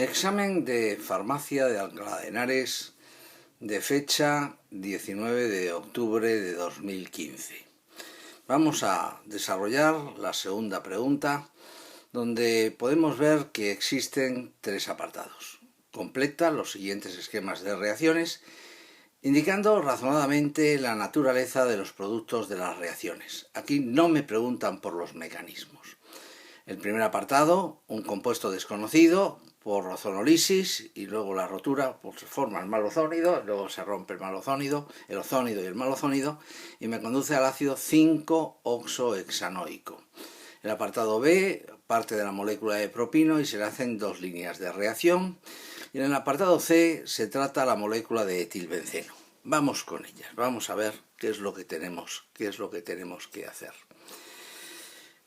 Examen de farmacia de Alcalá de Henares de fecha 19 de octubre de 2015. Vamos a desarrollar la segunda pregunta, donde podemos ver que existen tres apartados. Completa los siguientes esquemas de reacciones, indicando razonadamente la naturaleza de los productos de las reacciones. Aquí no me preguntan por los mecanismos. El primer apartado, un compuesto desconocido por ozonolisis y luego la rotura, pues se forma el malozónido, luego se rompe el malozónido, el ozónido y el malozónido, y me conduce al ácido 5-oxohexanoico. El apartado B parte de la molécula de propino y se le hacen dos líneas de reacción, y en el apartado C se trata la molécula de etilbenceno. Vamos con ellas, vamos a ver qué es lo que tenemos que hacer.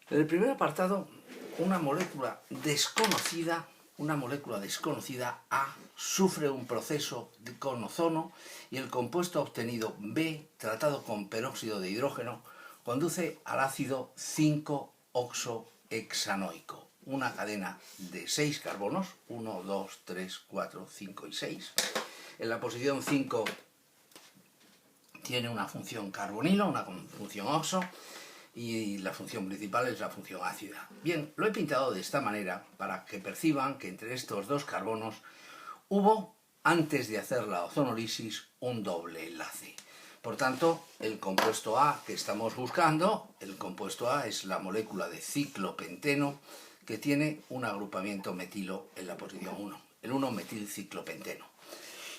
En el primer apartado, una molécula desconocida A sufre un proceso con ozono y el compuesto obtenido B, tratado con peróxido de hidrógeno, conduce al ácido 5-oxohexanoico, una cadena de 6 carbonos, 1, 2, 3, 4, 5 y 6. En la posición 5 tiene una función carbonilo, una función oxo, y la función principal es la función ácida. Bien, lo he pintado de esta manera para que perciban que entre estos dos carbonos hubo, antes de hacer la ozonolisis, un doble enlace. Por tanto, el compuesto A que estamos buscando, el compuesto A es la molécula de ciclopenteno que tiene un agrupamiento metilo en la posición 1, el 1-metilciclopenteno.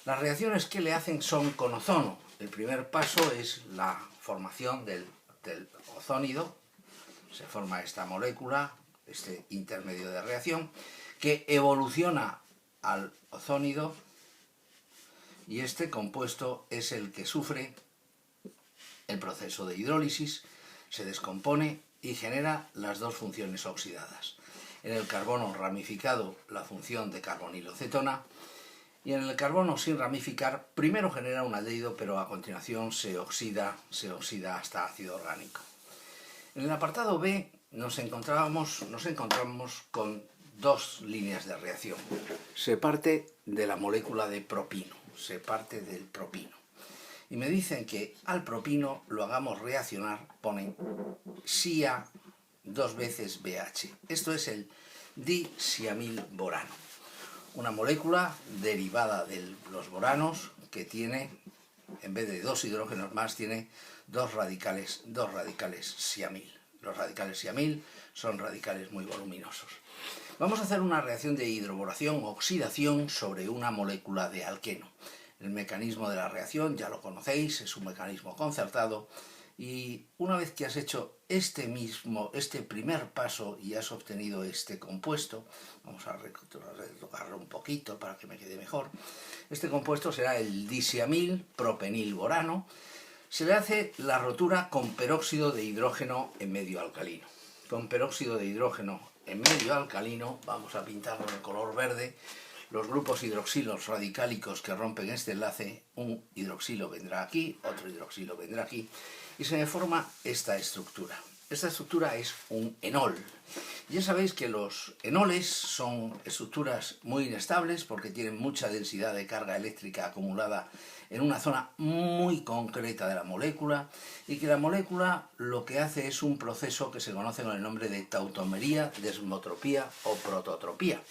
Las reacciones que le hacen son con ozono. El primer paso es la formación del ozónido, se forma esta molécula, este intermedio de reacción, que evoluciona al ozónido y este compuesto es el que sufre el proceso de hidrólisis, se descompone y genera las dos funciones oxidadas. En el carbono ramificado, la función de carbonilocetona, y en el carbono sin ramificar, primero genera un aldehído, pero a continuación se oxida hasta ácido orgánico. En el apartado B nos encontramos con dos líneas de reacción. Se parte de la molécula de propino, se parte del propino. Y me dicen que al propino lo hagamos reaccionar, ponen SiA 2 veces BH. Esto es el disiamilborano. Una molécula derivada de los boranos que tiene, en vez de dos hidrógenos más, tiene dos radicales siamil. Los radicales siamil son radicales muy voluminosos. Vamos a hacer una reacción de hidroboración, oxidación sobre una molécula de alqueno. El mecanismo de la reacción ya lo conocéis, es un mecanismo concertado, y una vez que has hecho este primer paso y has obtenido este compuesto, vamos a retocarlo un poquito para que me quede mejor, este compuesto será el disiamil propenilborano. Se le hace la rotura con peróxido de hidrógeno en medio alcalino. Con peróxido de hidrógeno en medio alcalino, vamos a pintarlo en color verde, los grupos hidroxilos radicálicos que rompen este enlace, un hidroxilo vendrá aquí, otro hidroxilo vendrá aquí, y se me forma esta estructura. Esta estructura es un enol. Ya sabéis que los enoles son estructuras muy inestables porque tienen mucha densidad de carga eléctrica acumulada en una zona muy concreta de la molécula, y que la molécula lo que hace es un proceso que se conoce con el nombre de tautomería, desmotropía o prototropía.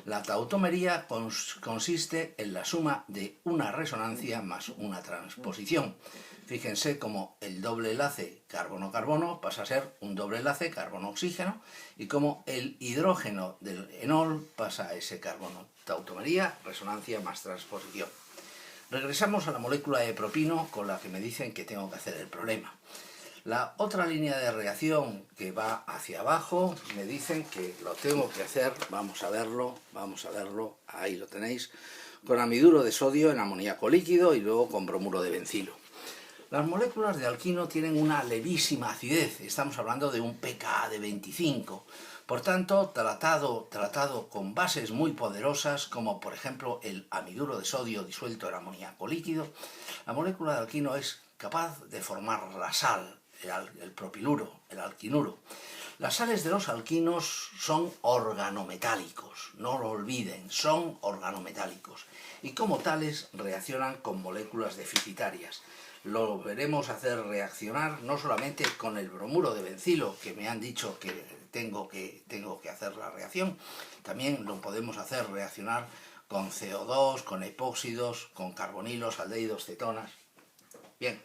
La tautomería consiste en la suma de una resonancia más una transposición. Fíjense cómo el doble enlace carbono-carbono pasa a ser un doble enlace carbono-oxígeno, y cómo el hidrógeno del enol pasa a ese carbono. Tautomería, resonancia más transposición. Regresamos a la molécula de propino con la que me dicen que tengo que hacer el problema. La otra línea de reacción que va hacia abajo, me dicen que lo tengo que hacer, vamos a verlo, ahí lo tenéis, con amiduro de sodio en amoníaco líquido y luego con bromuro de bencilo. Las moléculas de alquino tienen una levísima acidez, estamos hablando de un pKa de 25, por tanto, tratado con bases muy poderosas, como por ejemplo el amiduro de sodio disuelto en amoníaco líquido, la molécula de alquino es capaz de formar la sal, el propiluro, el alquinuro. Las sales de los alquinos son organometálicos, no lo olviden, son organometálicos y como tales reaccionan con moléculas deficitarias. Lo veremos hacer reaccionar no solamente con el bromuro de bencilo, que me han dicho que tengo que hacer la reacción, también lo podemos hacer reaccionar con CO2, con epóxidos, con carbonilos, aldehídos, cetonas. Bien.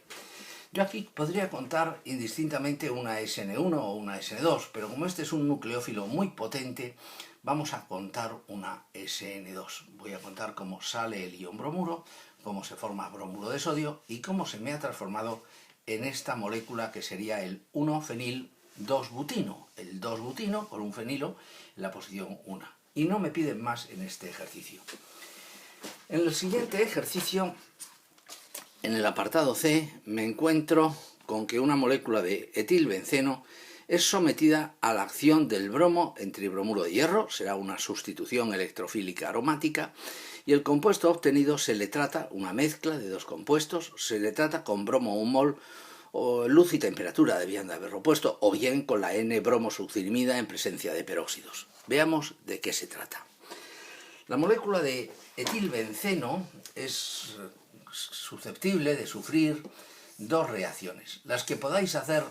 Yo aquí podría contar indistintamente una SN1 o una SN2, pero como este es un nucleófilo muy potente, vamos a contar una SN2. Voy a contar cómo sale el ion bromuro, cómo se forma bromuro de sodio y cómo se me ha transformado en esta molécula que sería el 1-fenil-2-butino. El 2-butino con un fenilo en la posición 1. Y no me piden más en este ejercicio. En el siguiente ejercicio, en el apartado C, me encuentro con que una molécula de etilbenceno es sometida a la acción del bromo en tribromuro de hierro, será una sustitución electrofílica aromática, y el compuesto obtenido se le trata, una mezcla de dos compuestos, se le trata con bromo 1 mol, o luz y temperatura debían de haberlo puesto, o bien con la N-bromosuccinimida en presencia de peróxidos. Veamos de qué se trata. La molécula de etilbenceno es susceptible de sufrir dos reacciones, las que podáis hacer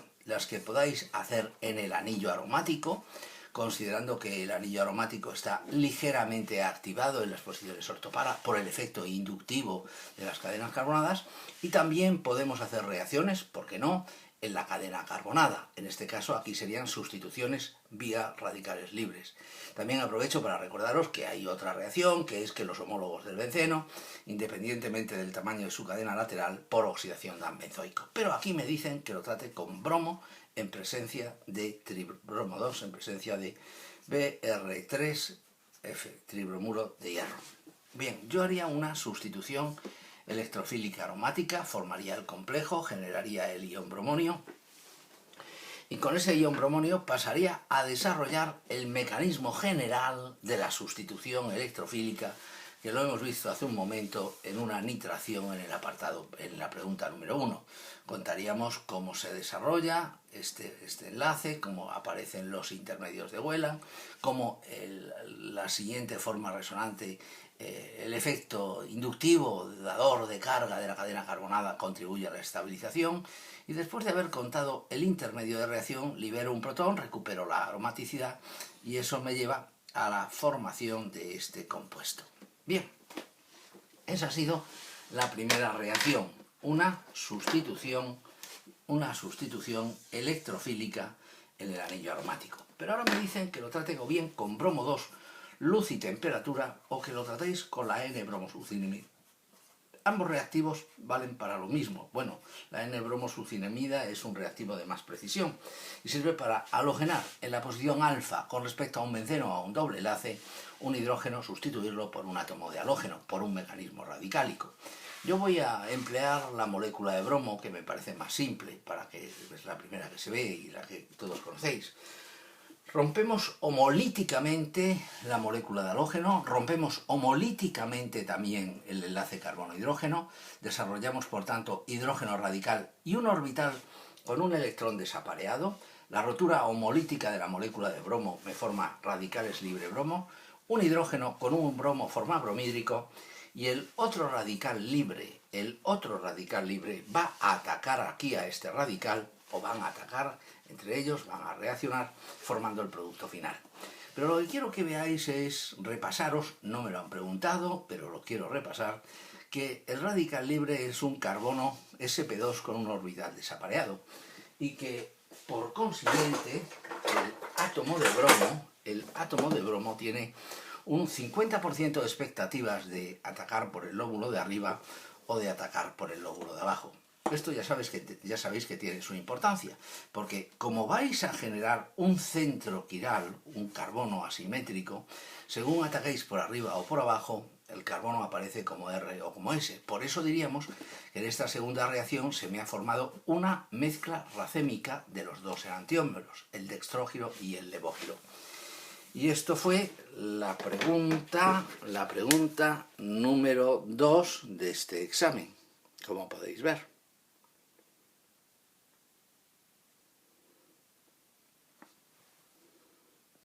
en el anillo aromático, considerando que el anillo aromático está ligeramente activado en las posiciones ortopara por el efecto inductivo de las cadenas carbonadas, y también podemos hacer reacciones, ¿por qué no?, en la cadena carbonada. En este caso aquí serían sustituciones vía radicales libres. También aprovecho para recordaros que hay otra reacción, que es que los homólogos del benceno, independientemente del tamaño de su cadena lateral, por oxidación dan benzoico. Pero aquí me dicen que lo trate con bromo en presencia de tribromo 2, en presencia de Br3F, tribromuro de hierro. Bien, yo haría una sustitución electrofílica aromática, formaría el complejo, generaría el ion bromonio y con ese ion bromonio pasaría a desarrollar el mecanismo general de la sustitución electrofílica, que lo hemos visto hace un momento en una nitración en el apartado, en la pregunta número 1. Contaríamos cómo se desarrolla este enlace, cómo aparecen los intermedios de Whelan, cómo la siguiente forma resonante, el efecto inductivo dador de carga de la cadena carbonada contribuye a la estabilización, y después de haber contado el intermedio de reacción libero un protón, recupero la aromaticidad y eso me lleva a la formación de este compuesto. Bien, esa ha sido la primera reacción, una sustitución electrofílica en el anillo aromático. Pero ahora me dicen que lo trate o bien con bromo 2, luz y temperatura, o que lo tratéis con la N-bromosuccinimida. Ambos reactivos valen para lo mismo. Bueno, la N-bromosuccinimida es un reactivo de más precisión y sirve para halogenar en la posición alfa con respecto a un benceno o a un doble enlace un hidrógeno, sustituirlo por un átomo de halógeno, por un mecanismo radicálico. Yo voy a emplear la molécula de bromo, que me parece más simple, para que es la primera que se ve y la que todos conocéis. Rompemos homolíticamente la molécula de halógeno, rompemos homolíticamente también el enlace carbono-hidrógeno, desarrollamos por tanto hidrógeno radical y un orbital con un electrón desapareado. La rotura homolítica de la molécula de bromo me forma radicales libre bromo, un hidrógeno con un bromo forma bromídrico y el otro radical libre va a atacar aquí a este radical, o van a atacar entre ellos, van a reaccionar formando el producto final. Pero lo que quiero que veáis es repasaros, no me lo han preguntado, pero lo quiero repasar, que el radical libre es un carbono sp2 con un orbital desapareado y que por consiguiente el átomo de bromo tiene un 50% de expectativas de atacar por el lóbulo de arriba o de atacar por el lóbulo de abajo. Esto ya sabéis que tiene su importancia, porque como vais a generar un centro quiral, un carbono asimétrico, según ataquéis por arriba o por abajo, el carbono aparece como R o como S. Por eso diríamos que en esta segunda reacción se me ha formado una mezcla racémica de los dos enantiómeros, el dextrógiro y el levógiro. Y esto fue la pregunta número 2 de este examen, como podéis ver.